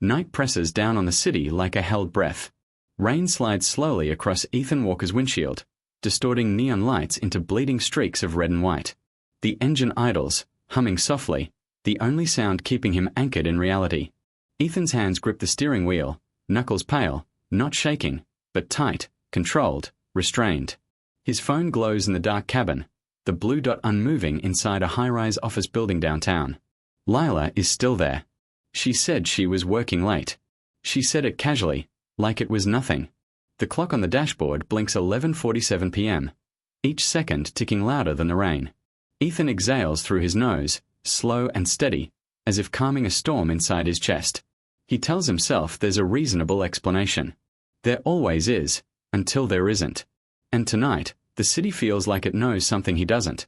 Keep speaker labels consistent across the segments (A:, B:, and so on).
A: Night presses down on the city like a held breath. Rain slides slowly across Ethan Walker's windshield, distorting neon lights into bleeding streaks of red and white. The engine idles, humming softly, the only sound keeping him anchored in reality. Ethan's hands grip the steering wheel, knuckles pale, not shaking, but tight, controlled, restrained. His phone glows in the dark cabin, the blue dot unmoving inside a high-rise office building downtown. Lila is still there. She said she was working late. She said it casually, like it was nothing. The clock on the dashboard blinks 11:47 p.m., each second ticking louder than the rain. Ethan exhales through his nose, slow and steady, as if calming a storm inside his chest. He tells himself there's a reasonable explanation. There always is, until there isn't. And tonight, the city feels like it knows something he doesn't.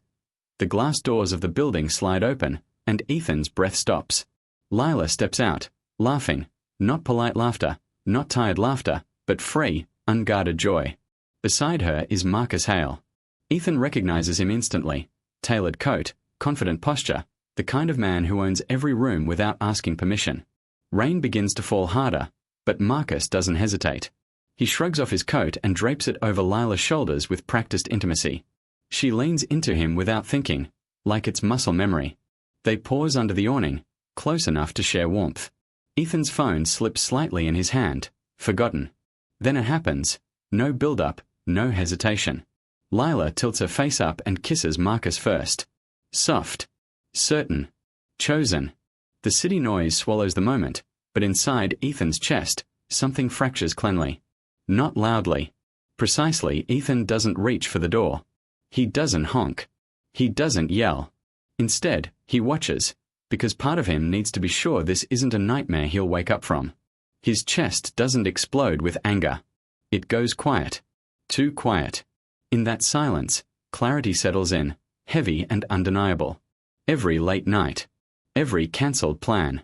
A: The glass doors of the building slide open, and Ethan's breath stops. Lila steps out, laughing, not polite laughter, not tired laughter, but free, unguarded joy. Beside her is Marcus Hale. Ethan recognizes him instantly. Tailored coat, confident posture, the kind of man who owns every room without asking permission. Rain begins to fall harder, but Marcus doesn't hesitate. He shrugs off his coat and drapes it over Lila's shoulders with practiced intimacy. She leans into him without thinking, like it's muscle memory. They pause under the awning, close enough to share warmth. Ethan's phone slips slightly in his hand, forgotten. Then it happens. No build-up, no hesitation. Lila tilts her face up and kisses Marcus first. Soft. Certain. Chosen. The city noise swallows the moment, but inside Ethan's chest, something fractures cleanly. Not loudly. Precisely, Ethan doesn't reach for the door. He doesn't honk. He doesn't yell. Instead, he watches, because part of him needs to be sure this isn't a nightmare he'll wake up from. His chest doesn't explode with anger. It goes quiet. Too quiet. In that silence, clarity settles in, heavy and undeniable. Every late night. Every cancelled plan.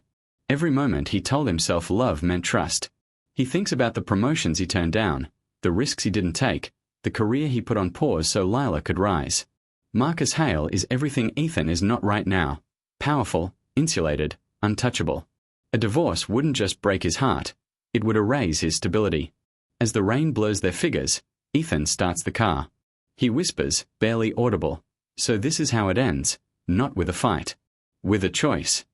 A: Every moment he told himself love meant trust. He thinks about the promotions he turned down, the risks he didn't take, the career he put on pause so Lila could rise. Marcus Hale is everything Ethan is not right now. Powerful, insulated, untouchable. A divorce wouldn't just break his heart, it would erase his stability. As the rain blurs their figures, Ethan starts the car. He whispers, barely audible, "So this is how it ends, not with a fight. With a choice."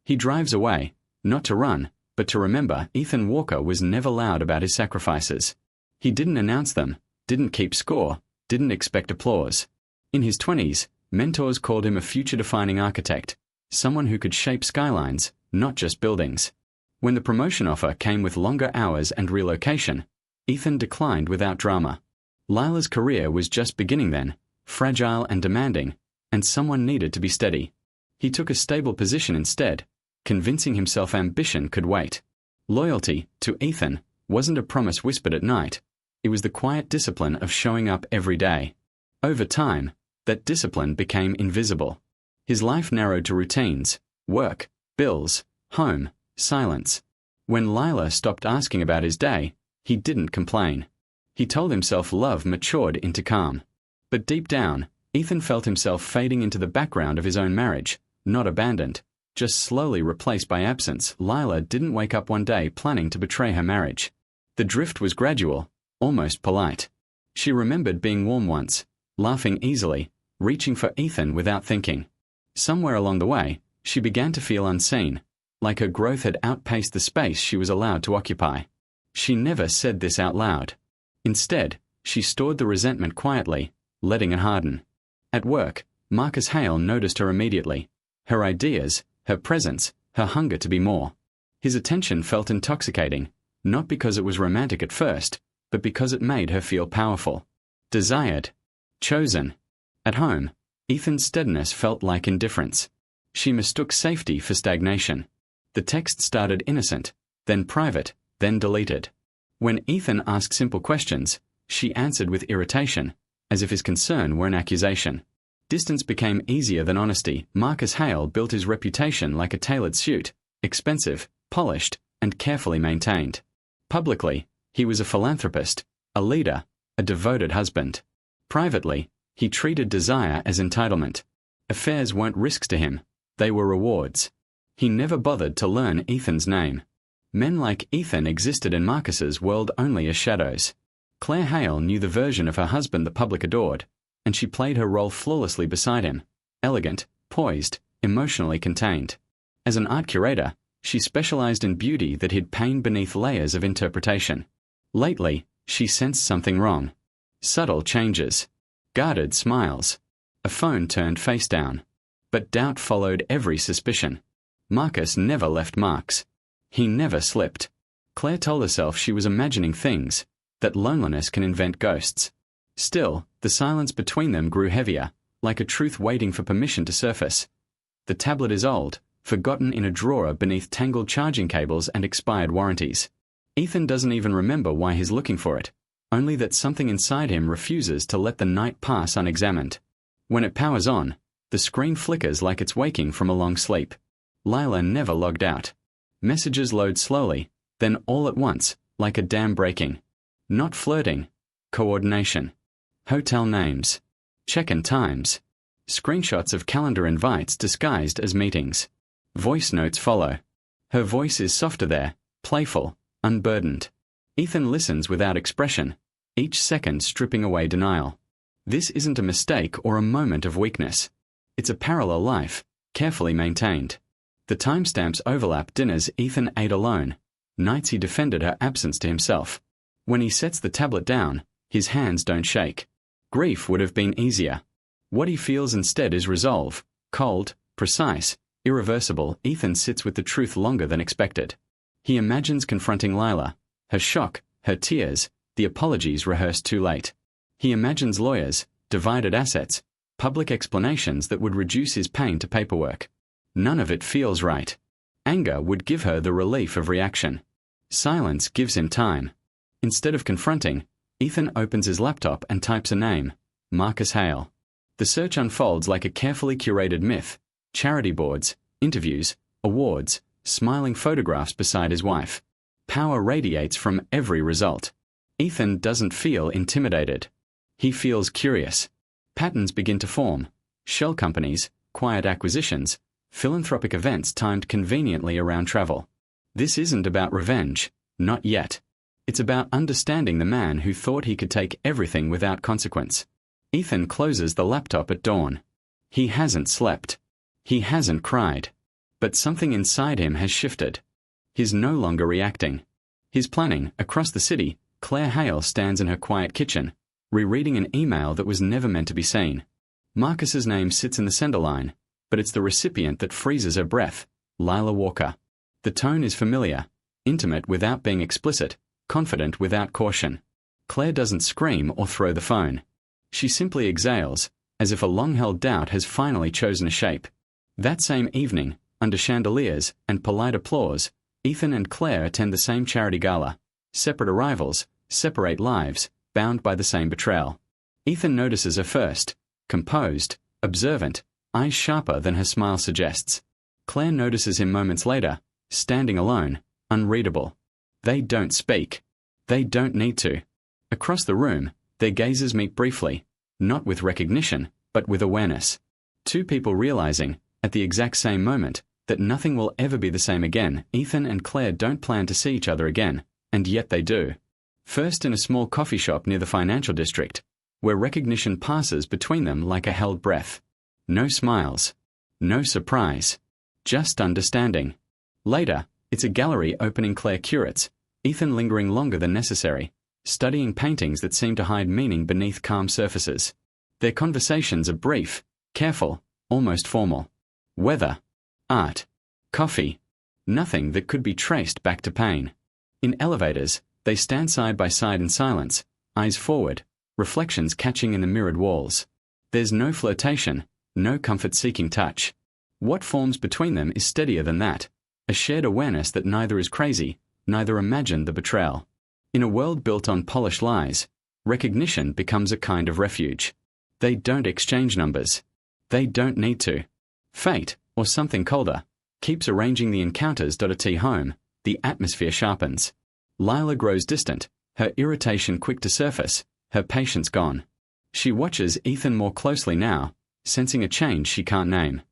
A: He drives away, not to run, but to remember Ethan Walker was never loud about his sacrifices. He didn't announce them, didn't keep score, didn't expect applause. In his 20s, mentors called him a future-defining architect, someone who could shape skylines, not just buildings. When the promotion offer came with longer hours and relocation, Ethan declined without drama. Lila's career was just beginning then, fragile and demanding, and someone needed to be steady. He took a stable position instead, convincing himself ambition could wait. Loyalty, to Ethan, wasn't a promise whispered at night. It was the quiet discipline of showing up every day. Over time, that discipline became invisible. His life narrowed to routines, work, bills, home, silence. When Lila stopped asking about his day, he didn't complain. He told himself love matured into calm. But deep down, Ethan felt himself fading into the background of his own marriage, not abandoned, just slowly replaced by absence. Lila didn't wake up one day planning to betray her marriage. The drift was gradual, almost polite. She remembered being warm once, laughing easily, reaching for Ethan without thinking. Somewhere along the way, she began to feel unseen, like her growth had outpaced the space she was allowed to occupy. She never said this out loud. Instead, she stored the resentment quietly, letting it harden. At work, Marcus Hale noticed her immediately. Her ideas, her presence, her hunger to be more. His attention felt intoxicating, not because it was romantic at first, but because it made her feel powerful. Desired. Chosen. At home, Ethan's steadiness felt like indifference. She mistook safety for stagnation. The text started innocent, then private, then deleted. When Ethan asked simple questions, she answered with irritation, as if his concern were an accusation. Distance became easier than honesty. Marcus Hale built his reputation like a tailored suit, expensive, polished, and carefully maintained. Publicly, he was a philanthropist, a leader, a devoted husband. Privately, he treated desire as entitlement. Affairs weren't risks to him, they were rewards. He never bothered to learn Ethan's name. Men like Ethan existed in Marcus's world only as shadows. Claire Hale knew the version of her husband the public adored, and she played her role flawlessly beside him, elegant, poised, emotionally contained. As an art curator, she specialized in beauty that hid pain beneath layers of interpretation. Lately, she sensed something wrong. Subtle changes. Guarded smiles. A phone turned face down. But doubt followed every suspicion. Marcus never left marks. He never slipped. Claire told herself she was imagining things, that loneliness can invent ghosts. Still, the silence between them grew heavier, like a truth waiting for permission to surface. The tablet is old, forgotten in a drawer beneath tangled charging cables and expired warranties. Ethan doesn't even remember why he's looking for it, only that something inside him refuses to let the night pass unexamined. When it powers on, the screen flickers like it's waking from a long sleep. Lila never logged out. Messages load slowly, then all at once, like a dam breaking. Not flirting. Coordination. Hotel names. Check-in times. Screenshots of calendar invites disguised as meetings. Voice notes follow. Her voice is softer there, playful, unburdened. Ethan listens without expression, each second stripping away denial. This isn't a mistake or a moment of weakness. It's a parallel life, carefully maintained. The timestamps overlap dinners Ethan ate alone, nights he defended her absence to himself. When he sets the tablet down, his hands don't shake. Grief would have been easier. What he feels instead is resolve, cold, precise, irreversible. Ethan sits with the truth longer than expected. He imagines confronting Lila, her shock, her tears, the apologies rehearsed too late. He imagines lawyers, divided assets, public explanations that would reduce his pain to paperwork. None of it feels right. Anger would give her the relief of reaction. Silence gives him time. Instead of confronting, Ethan opens his laptop and types a name, Marcus Hale. The search unfolds like a carefully curated myth. Charity boards, interviews, awards, smiling photographs beside his wife. Power radiates from every result. Ethan doesn't feel intimidated. He feels curious. Patterns begin to form. Shell companies, quiet acquisitions, philanthropic events timed conveniently around travel. This isn't about revenge, not yet. It's about understanding the man who thought he could take everything without consequence. Ethan closes the laptop at dawn. He hasn't slept. He hasn't cried. But something inside him has shifted. He's no longer reacting. He's planning. Across the city, Claire Hale stands in her quiet kitchen, rereading an email that was never meant to be seen. Marcus's name sits in the sender line, but it's the recipient that freezes her breath, Lila Walker. The tone is familiar, intimate without being explicit, confident without caution. Claire doesn't scream or throw the phone. She simply exhales, as if a long-held doubt has finally chosen a shape. That same evening, under chandeliers and polite applause, Ethan and Claire attend the same charity gala. Separate arrivals, separate lives, bound by the same betrayal. Ethan notices her first, composed, observant, eyes sharper than her smile suggests. Claire notices him moments later, standing alone, unreadable. They don't speak. They don't need to. Across the room, their gazes meet briefly, not with recognition, but with awareness. Two people realizing, at the exact same moment, that nothing will ever be the same again. Ethan and Claire don't plan to see each other again, and yet they do. First in a small coffee shop near the financial district, where recognition passes between them like a held breath. No smiles. No surprise. Just understanding. Later, it's a gallery opening Claire curates, Ethan lingering longer than necessary, studying paintings that seem to hide meaning beneath calm surfaces. Their conversations are brief, careful, almost formal. Weather. Art. Coffee. Nothing that could be traced back to pain. In elevators, they stand side by side in silence, eyes forward, reflections catching in the mirrored walls. There's no flirtation, no comfort-seeking touch. What forms between them is steadier than that, a shared awareness that neither is crazy, neither imagined the betrayal. In a world built on polished lies, recognition becomes a kind of refuge. They don't exchange numbers. They don't need to. Fate, or something colder, keeps arranging the encounters. At home, the atmosphere sharpens. Lila grows distant, her irritation quick to surface, her patience gone. She watches Ethan more closely now, sensing a change she can't name.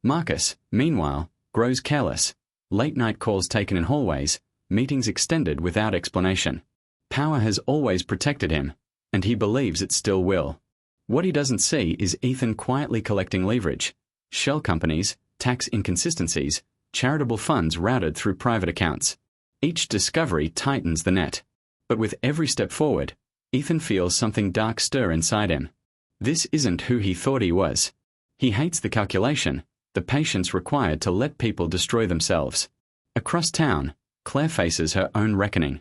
A: Marcus, meanwhile, grows careless. Late-night calls taken in hallways, meetings extended without explanation. Power has always protected him, and he believes it still will. What he doesn't see is Ethan quietly collecting leverage, shell companies, tax inconsistencies, charitable funds routed through private accounts. Each discovery tightens the net. But with every step forward, Ethan feels something dark stir inside him. This isn't who he thought he was. He hates the calculation, the patience required to let people destroy themselves. Across town, Claire faces her own reckoning.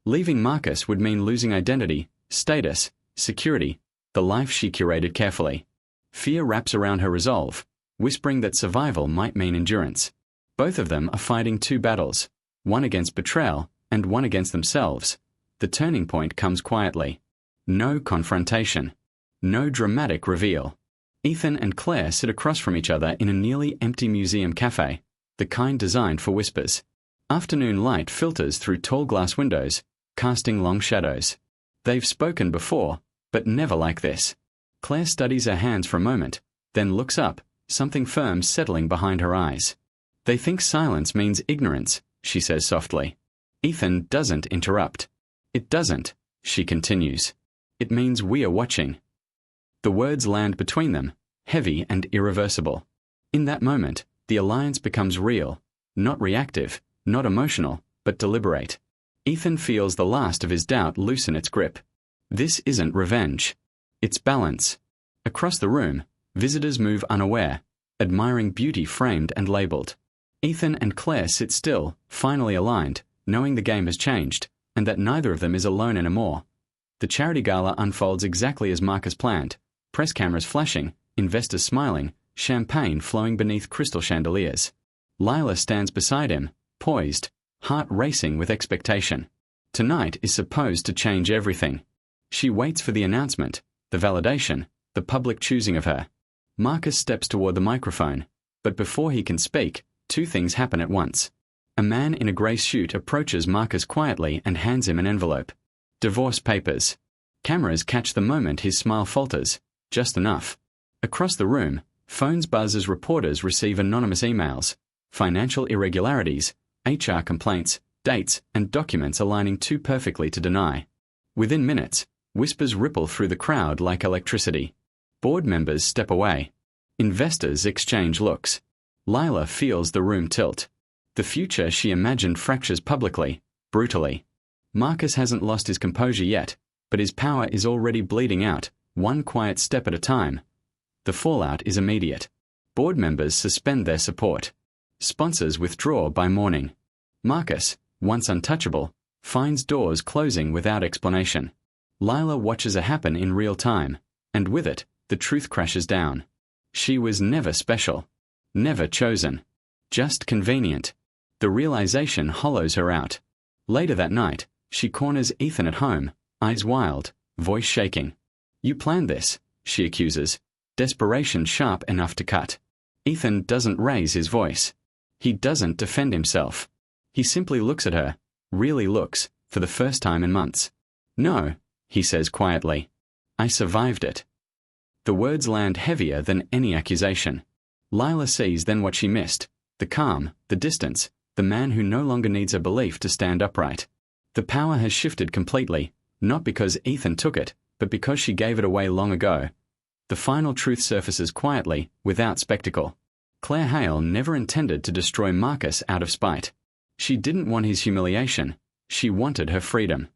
A: Leaving Marcus would mean losing identity, status, security, the life she curated carefully. Fear wraps around her resolve, whispering that survival might mean endurance. Both of them are fighting two battles, one against betrayal and one against themselves. The turning point comes quietly. No confrontation. No dramatic reveal. Ethan and Claire sit across from each other in a nearly empty museum cafe, the kind designed for whispers. Afternoon light filters through tall glass windows, casting long shadows. They've spoken before, but never like this. Claire studies her hands for a moment, then looks up, something firm settling behind her eyes. They think silence means ignorance, she says softly. Ethan doesn't interrupt. It doesn't, she continues. It means we are watching. The words land between them, heavy and irreversible. In that moment, the alliance becomes real, not reactive, not emotional, but deliberate. Ethan feels the last of his doubt loosen its grip. This isn't revenge. It's balance. Across the room, visitors move unaware, admiring beauty framed and labeled. Ethan and Claire sit still, finally aligned, knowing the game has changed, and that neither of them is alone anymore. The charity gala unfolds exactly as Marcus planned, press cameras flashing, investors smiling, champagne flowing beneath crystal chandeliers. Lila stands beside him, poised, heart racing with expectation. Tonight is supposed to change everything. She waits for the announcement, the validation, the public choosing of her. Marcus steps toward the microphone, but before he can speak, two things happen at once. A man in a grey suit approaches Marcus quietly and hands him an envelope. Divorce papers. Cameras catch the moment his smile falters, just enough. Across the room, phones buzz as reporters receive anonymous emails, financial irregularities, HR complaints, dates, and documents aligning too perfectly to deny. Within minutes, whispers ripple through the crowd like electricity. Board members step away. Investors exchange looks. Lila feels the room tilt. The future she imagined fractures publicly, brutally. Marcus hasn't lost his composure yet, but his power is already bleeding out, one quiet step at a time. The fallout is immediate. Board members suspend their support. Sponsors withdraw by morning. Marcus, once untouchable, finds doors closing without explanation. Lila watches it happen in real time, and with it, the truth crashes down. She was never special. Never chosen. Just convenient. The realization hollows her out. Later that night, she corners Ethan at home, eyes wild, voice shaking. You planned this, she accuses, desperation sharp enough to cut. Ethan doesn't raise his voice. He doesn't defend himself. He simply looks at her, really looks, for the first time in months. No, he says quietly. I survived it. The words land heavier than any accusation. Lila sees then what she missed, the calm, the distance, the man who no longer needs her belief to stand upright. The power has shifted completely, not because Ethan took it, but because she gave it away long ago. The final truth surfaces quietly, without spectacle. Claire Hale never intended to destroy Marcus out of spite. She didn't want his humiliation. She wanted her freedom.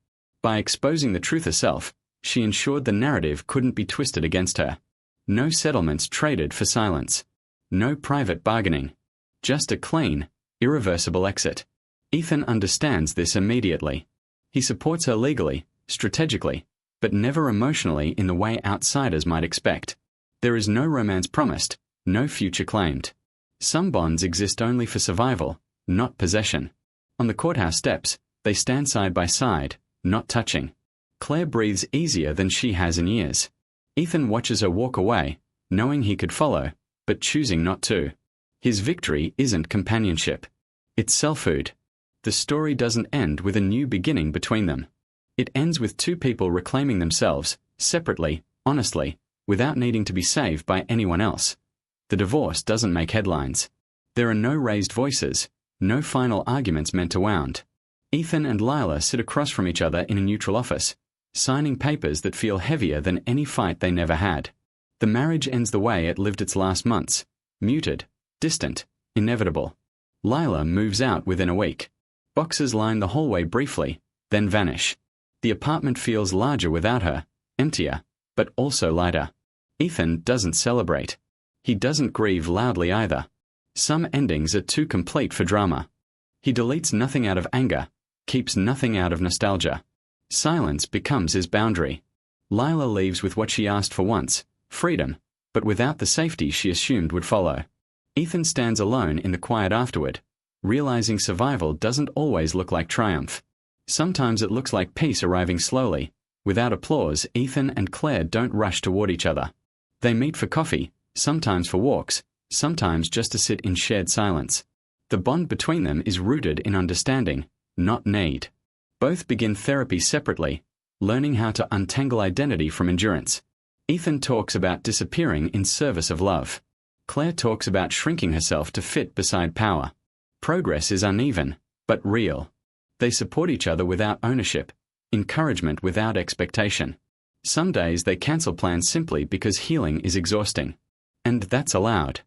A: By exposing the truth herself, she ensured the narrative couldn't be twisted against her. No settlements traded for silence. No private bargaining. Just a clean, irreversible exit. Ethan understands this immediately. He supports her legally, strategically, but never emotionally in the way outsiders might expect. There is no romance promised, no future claimed. Some bonds exist only for survival, not possession. On the courthouse steps, they stand side by side, not touching. Claire breathes easier than she has in years. Ethan watches her walk away, knowing he could follow, but choosing not to. His victory isn't companionship. It's selfhood. The story doesn't end with a new beginning between them. It ends with two people reclaiming themselves, separately, honestly, without needing to be saved by anyone else. The divorce doesn't make headlines. There are no raised voices, no final arguments meant to wound. Ethan and Lila sit across from each other in a neutral office, signing papers that feel heavier than any fight they never had. The marriage ends the way it lived its last months, muted, distant, inevitable. Lila moves out within a week. Boxes line the hallway briefly, then vanish. The apartment feels larger without her, emptier, but also lighter. Ethan doesn't celebrate. He doesn't grieve loudly either. Some endings are too complete for drama. He deletes nothing out of anger, keeps nothing out of nostalgia. Silence becomes his boundary. Lila leaves with what she asked for once, freedom, but without the safety she assumed would follow. Ethan stands alone in the quiet afterward, realizing survival doesn't always look like triumph. Sometimes it looks like peace arriving slowly. Without applause, Ethan and Claire don't rush toward each other. They meet for coffee, sometimes for walks, sometimes just to sit in shared silence. The bond between them is rooted in understanding, not need. Both begin therapy separately, learning how to untangle identity from endurance. Ethan talks about disappearing in service of love. Claire talks about shrinking herself to fit beside power. Progress is uneven, but real. They support each other without ownership, encouragement without expectation. Some days they cancel plans simply because healing is exhausting. And that's allowed.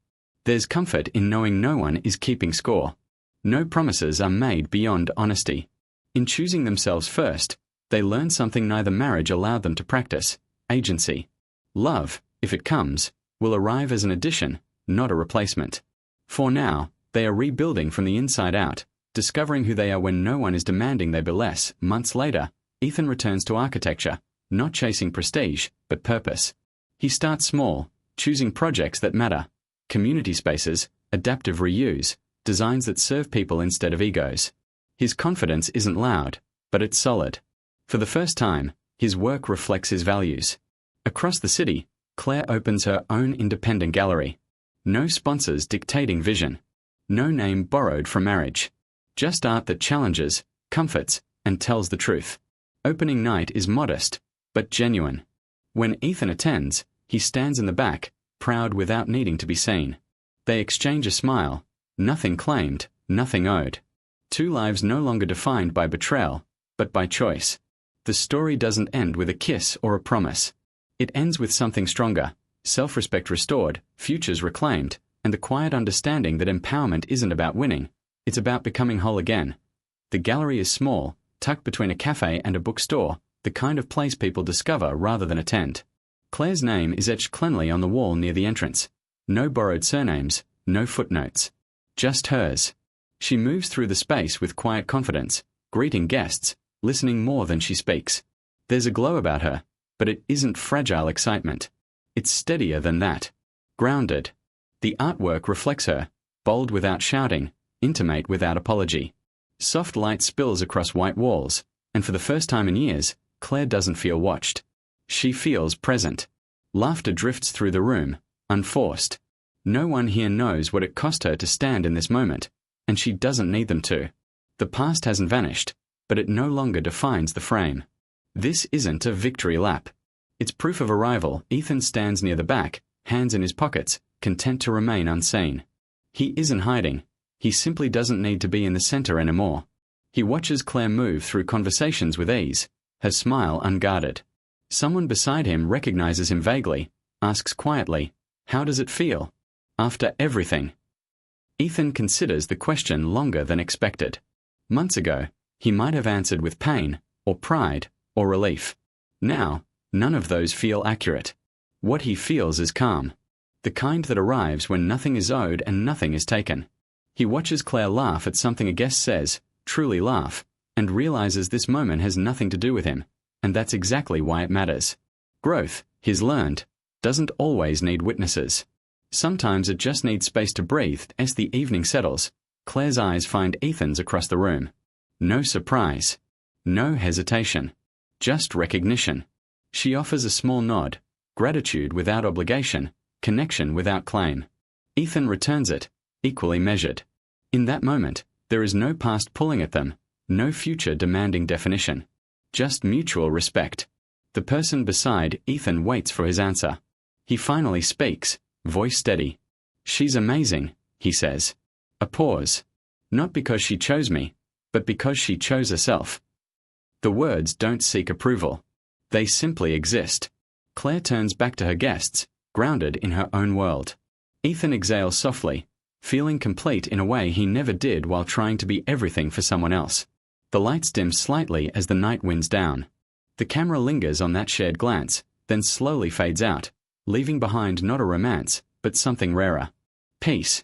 A: There's comfort in knowing no one is keeping score. No promises are made beyond honesty. In choosing themselves first, they learn something neither marriage allowed them to practice: agency. Love, if it comes, will arrive as an addition, not a replacement. For now, they are rebuilding from the inside out, discovering who they are when no one is demanding they be less. Months later, Ethan returns to architecture, not chasing prestige, but purpose. He starts small, choosing projects that matter, community spaces, adaptive reuse, designs that serve people instead of egos. His confidence isn't loud, but it's solid. For the first time, his work reflects his values. Across the city, Claire opens her own independent gallery. No sponsors dictating vision. No name borrowed from marriage. Just art that challenges, comforts, and tells the truth. Opening night is modest, but genuine. When Ethan attends, he stands in the back, proud without needing to be seen. They exchange a smile, nothing claimed, nothing owed. Two lives no longer defined by betrayal, but by choice. The story doesn't end with a kiss or a promise. It ends with something stronger, self-respect restored, futures reclaimed, and the quiet understanding that empowerment isn't about winning, it's about becoming whole again. The gallery is small, tucked between a cafe and a bookstore, the kind of place people discover rather than attend. Claire's name is etched cleanly on the wall near the entrance. No borrowed surnames, no footnotes. Just hers. She moves through the space with quiet confidence, greeting guests, listening more than she speaks. There's a glow about her, but it isn't fragile excitement. It's steadier than that. Grounded. The artwork reflects her, bold without shouting, intimate without apology. Soft light spills across white walls, and for the first time in years, Claire doesn't feel watched. She feels present. Laughter drifts through the room, unforced. No one here knows what it cost her to stand in this moment, and she doesn't need them to. The past hasn't vanished, but it no longer defines the frame. This isn't a victory lap. It's proof of arrival. Ethan stands near the back, hands in his pockets, content to remain unseen. He isn't hiding. He simply doesn't need to be in the center anymore. He watches Claire move through conversations with ease, her smile unguarded. Someone beside him recognizes him vaguely, asks quietly, "How does it feel?" After everything. Ethan considers the question longer than expected. Months ago, he might have answered with pain, or pride, or relief. Now, none of those feel accurate. What he feels is calm. The kind that arrives when nothing is owed and nothing is taken. He watches Claire laugh at something a guest says, truly laugh, and realizes this moment has nothing to do with him, and that's exactly why it matters. Growth, he's learned, doesn't always need witnesses. Sometimes it just needs space to breathe. As the evening settles, Claire's eyes find Ethan's across the room. No surprise. No hesitation. Just recognition. She offers a small nod, gratitude without obligation, connection without claim. Ethan returns it, equally measured. In that moment, there is no past pulling at them, no future demanding definition. Just mutual respect. The person beside Ethan waits for his answer. He finally speaks, voice steady. "She's amazing," he says. A pause. "Not because she chose me, but because she chose herself. The words don't seek approval. They simply exist. Claire turns back to her guests, grounded in her own world. Ethan exhales softly, feeling complete in a way he never did while trying to be everything for someone else. The lights dim slightly as the night winds down. The camera lingers on that shared glance, then slowly fades out, leaving behind not a romance, but something rarer. Peace.